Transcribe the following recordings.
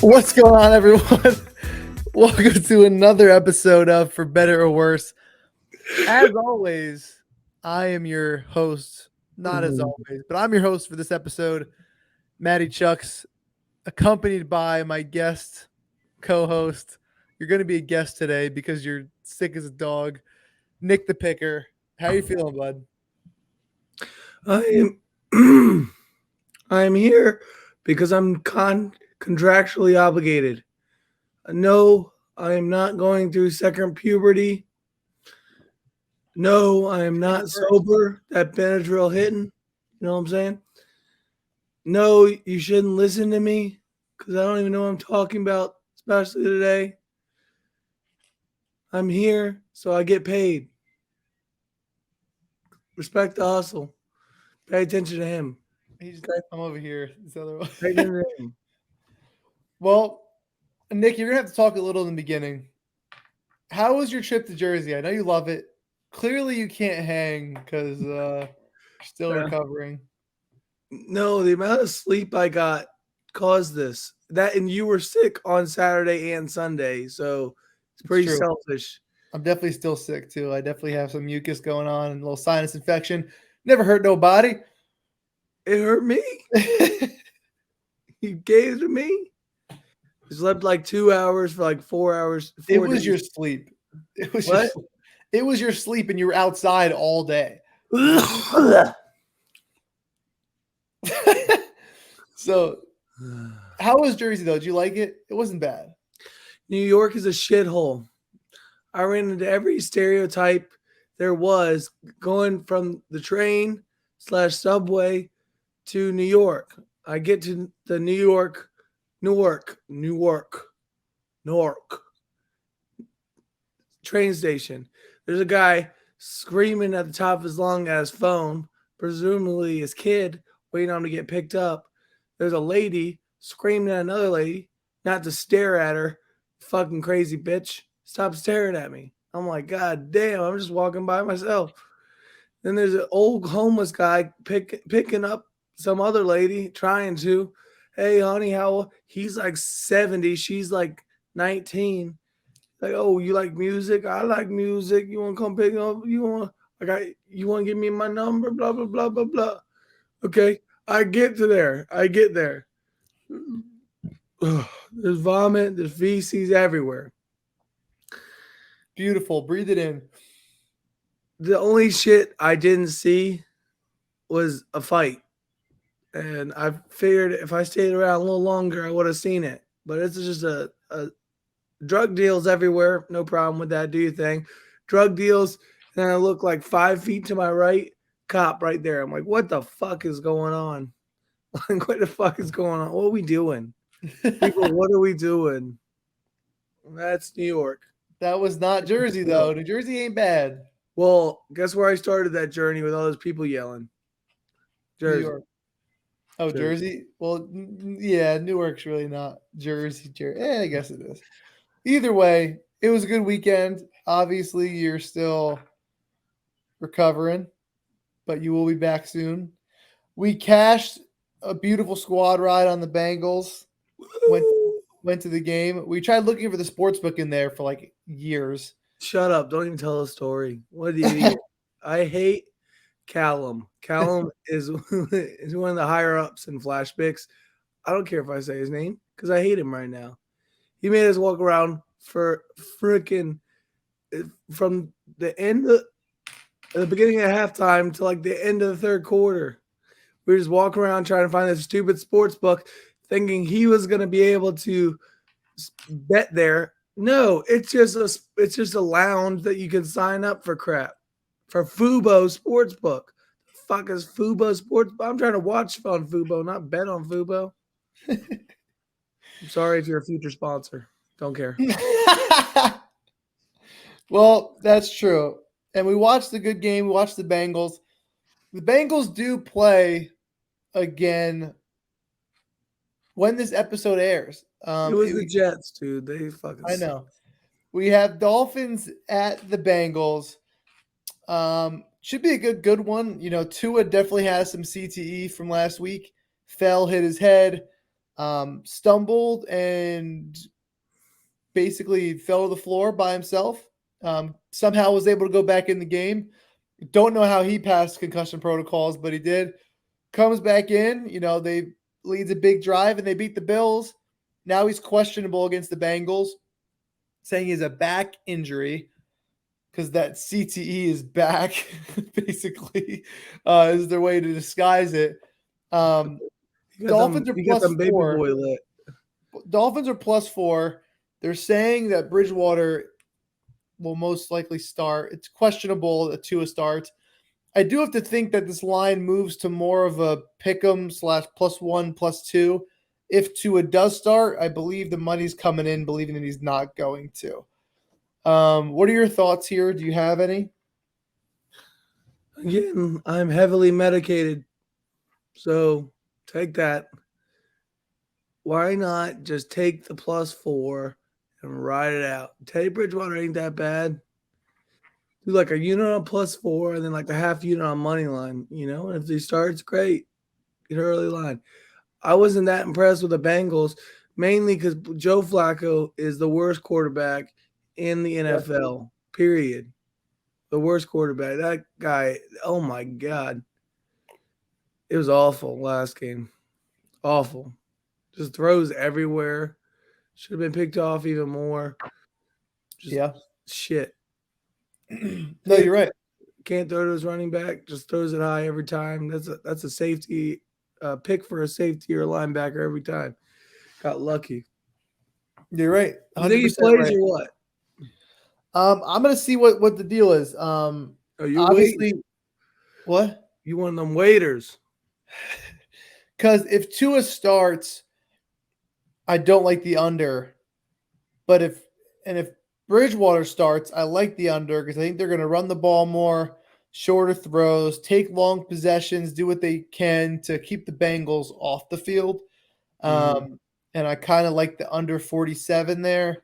What's going on, everyone? Welcome to another episode of For Better or Worse. As always, I am your host. Not as always, but I'm your host for this episode, Matty Chucks, accompanied by my guest co-host. You're going to be a guest today because you're sick as a dog, Nick the Picker. How you feeling, bud? I am I'm here because I'm contractually obligated. No, I am not going through second puberty. No, I am not sober. That Benadryl hitting. You know what I'm saying? No, you shouldn't listen to me because I don't even know what I'm talking about, especially today. I'm here, so I get paid. Respect the hustle. Pay attention to him. I'm over here. This other one. Pay attention to him. Well, Nick, you're gonna have to talk a little in the beginning. How was your trip to Jersey? I know you love it. Clearly, you can't hang because you're still recovering. No, the amount of sleep I got caused this. That and you were sick on Saturday and Sunday, so it's pretty true. selfish. I'm definitely still sick too. I definitely have some mucus going on and a little sinus infection. Never hurt nobody. It hurt me. You gave it to me. You slept like 2 hours for like 4 hours. It was your sleep. It was what? It was your sleep, and you were outside all day. So, how was Jersey though? Did you like it? It wasn't bad. New York is a shithole. I ran into every stereotype there was going from the train / subway to New York. I get to the Newark train station. There's a guy screaming at the top of his lung at his phone, presumably his kid, waiting on him to get picked up. There's a lady screaming at another lady, not to stare at her. Fucking crazy bitch. Stop staring at me. I'm like, God damn, I'm just walking by myself. Then there's an old homeless guy picking up some other lady, trying to. Hey, honey, how? He's like 70. She's like 19. Like, oh, you like music? I like music. You want to come pick up? You want to give me my number? Blah, blah, blah, blah, blah. Okay, I get there. There's vomit. There's feces everywhere. Beautiful. Breathe it in. The only shit I didn't see was a fight. And I figured if I stayed around a little longer, I would have seen it. But it's just a drug deals everywhere. No problem with that. Do your thing. Drug deals. And I look like 5 feet to my right. Cop right there. I'm like, what the fuck is going on? Like, what the fuck is going on? What are we doing? People, what are we doing? That's New York. That was not Jersey, though. New Jersey ain't bad. Well, guess where I started that journey with all those people yelling? Jersey. New York. Oh, Jersey? Well, yeah, Newark's really not Jersey. I guess it is. Either way, it was a good weekend. Obviously, you're still recovering, but you will be back soon. We cashed a beautiful squad ride on the Bengals. Went to the game. We tried looking for the sports book in there for like years. Shut up. Don't even tell a story. What do you I hate Callum. Callum is one of the higher ups in Flash Picks. I don't care if I say his name because I hate him right now. He made us walk around for freaking from the end of the beginning of halftime to like the end of the third quarter. We were just walking around trying to find this stupid sports book, thinking he was going to be able to bet there. No, it's just a lounge that you can sign up for crap. For Fubo Sportsbook. The fuck is Fubo Sportsbook? I'm trying to watch on Fubo, not bet on Fubo. I'm sorry if you're a future sponsor. Don't care. Well, that's true. And we watched the good game. We watched the Bengals. The Bengals do play again when this episode airs. It was the Jets, dude. They fucking I know. We have Dolphins at the Bengals. Should be a good one. You know, Tua definitely has some CTE from last week. Hit his head. stumbled and basically fell to the floor by himself. Somehow was able to go back in the game. Don't know how he passed concussion protocols, but he did. Comes back in, they leads a big drive and they beat the Bills. Now he's questionable against the Bengals, saying he has a back injury because that CTE is back, basically, is their way to disguise it. Dolphins are You got plus them baby 4. boy lit. Dolphins are plus 4. They're saying that Bridgewater will most likely start. It's questionable that Tua starts. I do have to think that this line moves to more of a pick'em / +1, +2. If Tua does start, I believe the money's coming in, believing that he's not going to. What are your thoughts here? Do you have any? Again, I'm heavily medicated, so take that. Why not just take the +4 and ride it out? Teddy Bridgewater ain't that bad. Do like a unit on +4 and then like a half unit on money line, And if he starts, great. Get an early line. I wasn't that impressed with the Bengals, mainly because Joe Flacco is the worst quarterback in the NFL, period. The worst quarterback. That guy, oh my God. It was awful last game. Awful. Just throws everywhere. Should have been picked off even more. Just shit. No, you're right. Can't throw to his running back. Just throws it high every time. That's a safety pick for a safety or a linebacker every time. Got lucky. You're right. 100% You think he plays right. or what? I'm gonna see what the deal is. You obviously, wait. What? You one of them waiters. Because if Tua starts, I don't like the under. But if Bridgewater starts, I like the under because I think they're going to run the ball more, shorter throws, take long possessions, do what they can to keep the Bengals off the field. And I kind of like the under 47 there.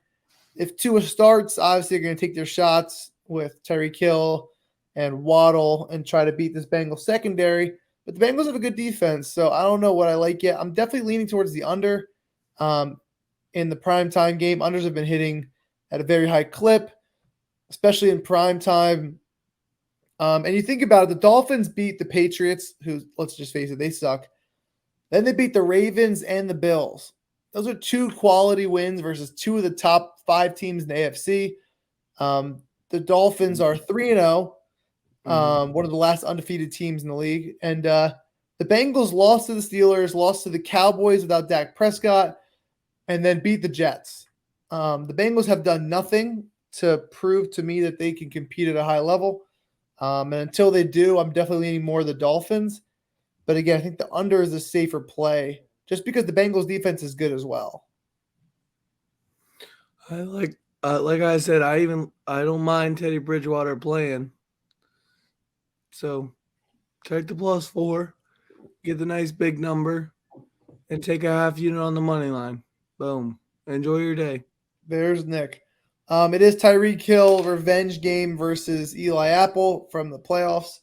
If Tua starts, obviously they're going to take their shots with Tyreek Hill and Waddle and try to beat this Bengals secondary. But the Bengals have a good defense, so I don't know what I like yet. I'm definitely leaning towards the under. In the primetime game, unders have been hitting at a very high clip, especially in prime time. And you think about it, the Dolphins beat the Patriots, who, let's just face it, they suck. Then they beat the Ravens and the Bills. Those are 2 quality wins versus 2 of the top 5 teams in the AFC. The Dolphins are 3-0, one of the last undefeated teams in the league. And the Bengals lost to the Steelers, lost to the Cowboys without Dak Prescott, and then beat the Jets. The Bengals have done nothing to prove to me that they can compete at a high level. And until they do, I'm definitely leaning more the Dolphins. But again, I think the under is a safer play just because the Bengals defense is good as well. I like I said, I don't mind Teddy Bridgewater playing. So take the +4, get the nice big number, and take a half unit on the money line. Boom. Enjoy your day. There's Nick. It is Tyreek Hill revenge game versus Eli Apple from the playoffs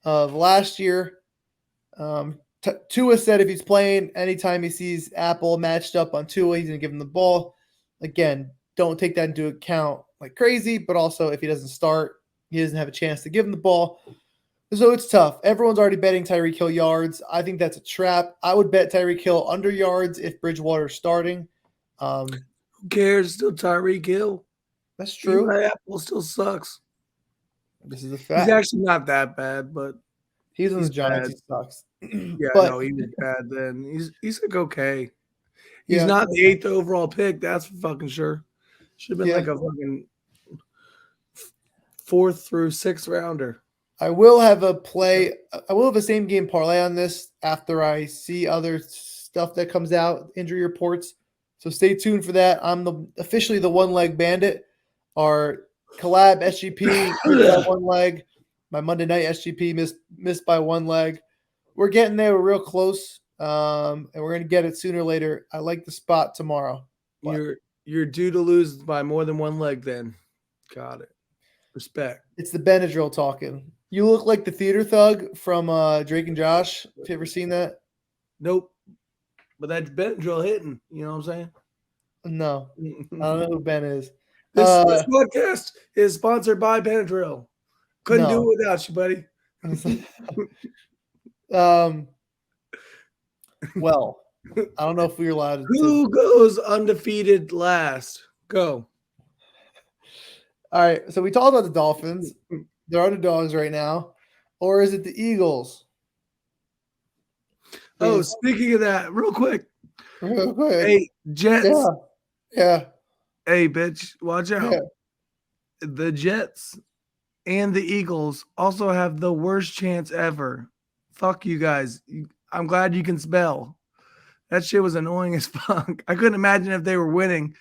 of last year. Tua said if he's playing, anytime he sees Apple matched up on Tua, he's going to give him the ball. Again, don't take that into account like crazy, but also if he doesn't start, he doesn't have a chance to give him the ball. So it's tough. Everyone's already betting Tyreek Hill yards. I think that's a trap. I would bet Tyreek Hill under yards if Bridgewater's starting. Who cares? Still Tyreek Hill. That's true. Eli Apple still sucks. This is a fact. He's actually not that bad, but he's on the Giants. Bad. He sucks. Yeah, no, he was bad then. He's like okay. He's not the 8th overall pick. That's for fucking sure. Should have been like a fucking 4th through 6th rounder. I will have a play. I will have a same game parlay on this after I see other stuff that comes out, injury reports. So stay tuned for that. I'm officially the one leg bandit. Our collab SGP missed by 1 leg. My Monday night SGP missed by 1 leg. We're getting there. We're real close, and we're gonna get it sooner or later. I like the spot tomorrow. You're due to lose by more than 1 leg. Then, got it. Respect. It's the Benadryl talking. You look like the theater thug from Drake and Josh. Have you ever seen that? Nope. But that Benadryl hitting. You know what I'm No, I don't saying? know who Ben is. This podcast is sponsored by Benadryl. Couldn't do No. it without you, buddy. um. Well, I don't know if we're allowed to. Who goes undefeated last? Go. All right. So we talked about the Dolphins. They're underdogs right now, or is it the Eagles? Oh, speaking of that, real quick. Real quick. Hey, Jets. Yeah. Hey, bitch, watch out. Yeah. The Jets and the Eagles also have the worst chance ever. Fuck you guys. I'm glad you can spell. That shit was annoying as fuck. I couldn't imagine if they were winning.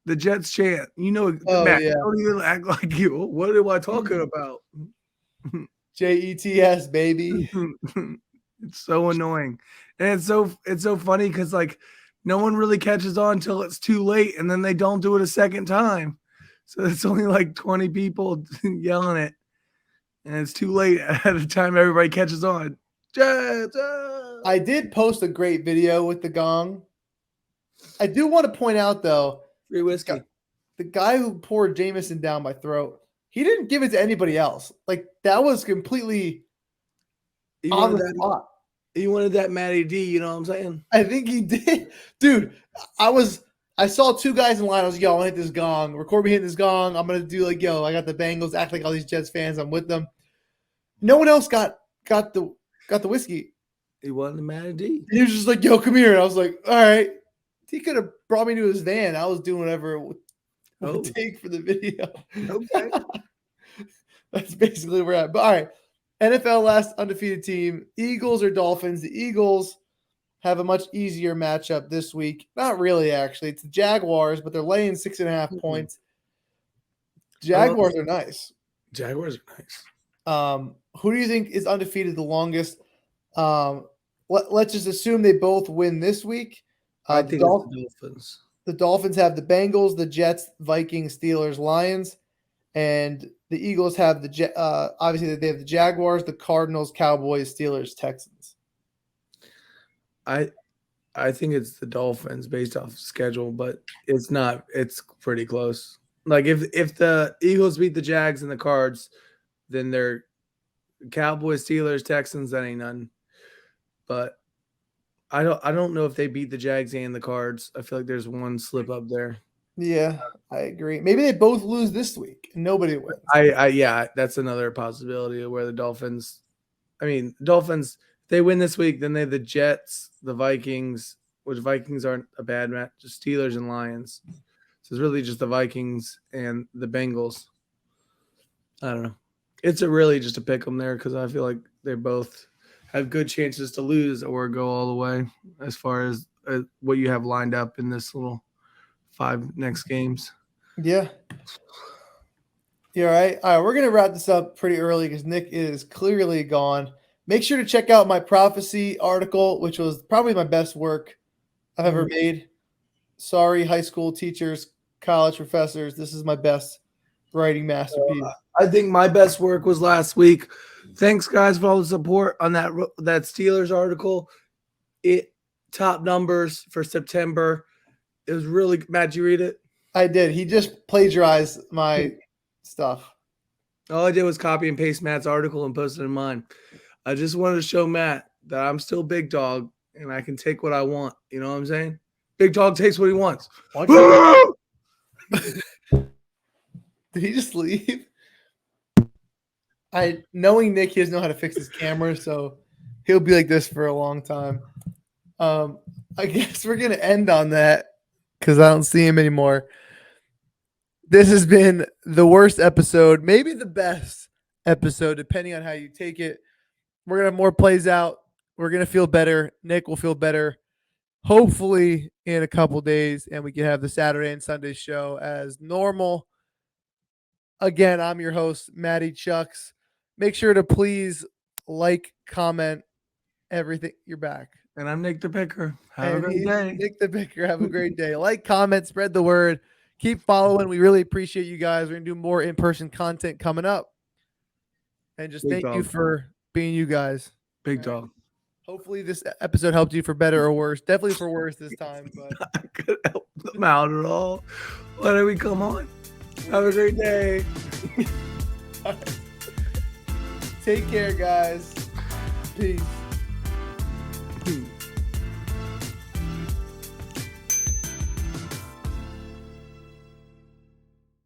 The Jets chant. You know, Oh, Matt, yeah. don't even act like you. What am I talking about? JETS, baby. It's so annoying. And it's so funny because like no one really catches on until it's too late, and then they don't do it a second time. So it's only like 20 people yelling it, and it's too late at the time everybody catches on. Jets, I did post a great video with the gong. I do want to point out though, free whiskey. the guy who poured Jameson down my throat, he didn't give it to anybody else. Like that was completely on the spot. He wanted that Matty D, you know what I'm saying? I think he did. Dude, I saw two guys in line. I was like, yo, I want to hit this gong. Record me hitting this gong. I'm gonna do like, yo, I got the Bengals, act like all these Jets fans. I'm with them. No one else got the whiskey. He wanted the Matty D. He was just like, yo, come here. And I was like, all right. He could have brought me to his van. I was doing whatever it would take for the video. Okay. That's basically where we're at. But all right. NFL last undefeated team, Eagles or Dolphins. The Eagles have a much easier matchup this week. Not really, actually. It's the Jaguars, but they're laying 6.5 points. Jaguars are nice. Jaguars are nice. Who do you think is undefeated the longest? Let's just assume they both win this week. I think it's the Dolphins. The Dolphins have the Bengals, the Jets, Vikings, Steelers, Lions, and the Eagles have obviously they have the Jaguars, the Cardinals, Cowboys, Steelers, Texans. I think it's the Dolphins based off schedule, but it's not. It's pretty close. Like if the Eagles beat the Jags and the Cards, then they're Cowboys, Steelers, Texans. That ain't none. But I don't know if they beat the Jags and the Cards. I feel like there's one slip up there. Yeah, I agree. Maybe they both lose this week and nobody wins. Yeah, that's another possibility of where the Dolphins. I mean, Dolphins. They win this week, then they have the Jets, the Vikings, which Vikings aren't a bad match. Just Steelers and Lions. So it's really just the Vikings and the Bengals. I don't know. It's really just a pick them there because I feel like they both have good chances to lose or go all the way as far as what you have lined up in this little 5 next games. Yeah. You're right. All right, we're going to wrap this up pretty early because Nick is clearly gone. Make sure to check out my prophecy article, which was probably my best work I've ever made. Sorry, high school teachers, college professors. This is my best writing masterpiece. I think my best work was last week. Thanks, guys, for all the support on that Steelers article. It top numbers for September. It was really – Matt, did you read it? I did. He just plagiarized my stuff. All I did was copy and paste Matt's article and post it in mine. I just wanted to show Matt that I'm still big dog and I can take what I want. You know what I'm saying? Big dog takes what he wants. Did he just leave? Knowing Nick, he doesn't know how to fix his camera, so he'll be like this for a long time. I guess we're going to end on that because I don't see him anymore. This has been the worst episode, maybe the best episode, depending on how you take it. We're going to have more plays out. We're going to feel better. Nick will feel better, hopefully, in a couple days, and we can have the Saturday and Sunday show as normal. Again, I'm your host, Matty Chucks. Make sure to please like, comment, everything. You're back. And I'm Nick the Picker. Have a great day. Nick the Picker. Have a great day. Like, comment, spread the word. Keep following. We really appreciate you guys. We're going to do more in-person content coming up. And just thank you for being you guys. Big dog. Hopefully this episode helped you for better or worse. Definitely for worse this time, but I could help them out at all. Why don't we come on? Have a great day. take care, guys. Peace.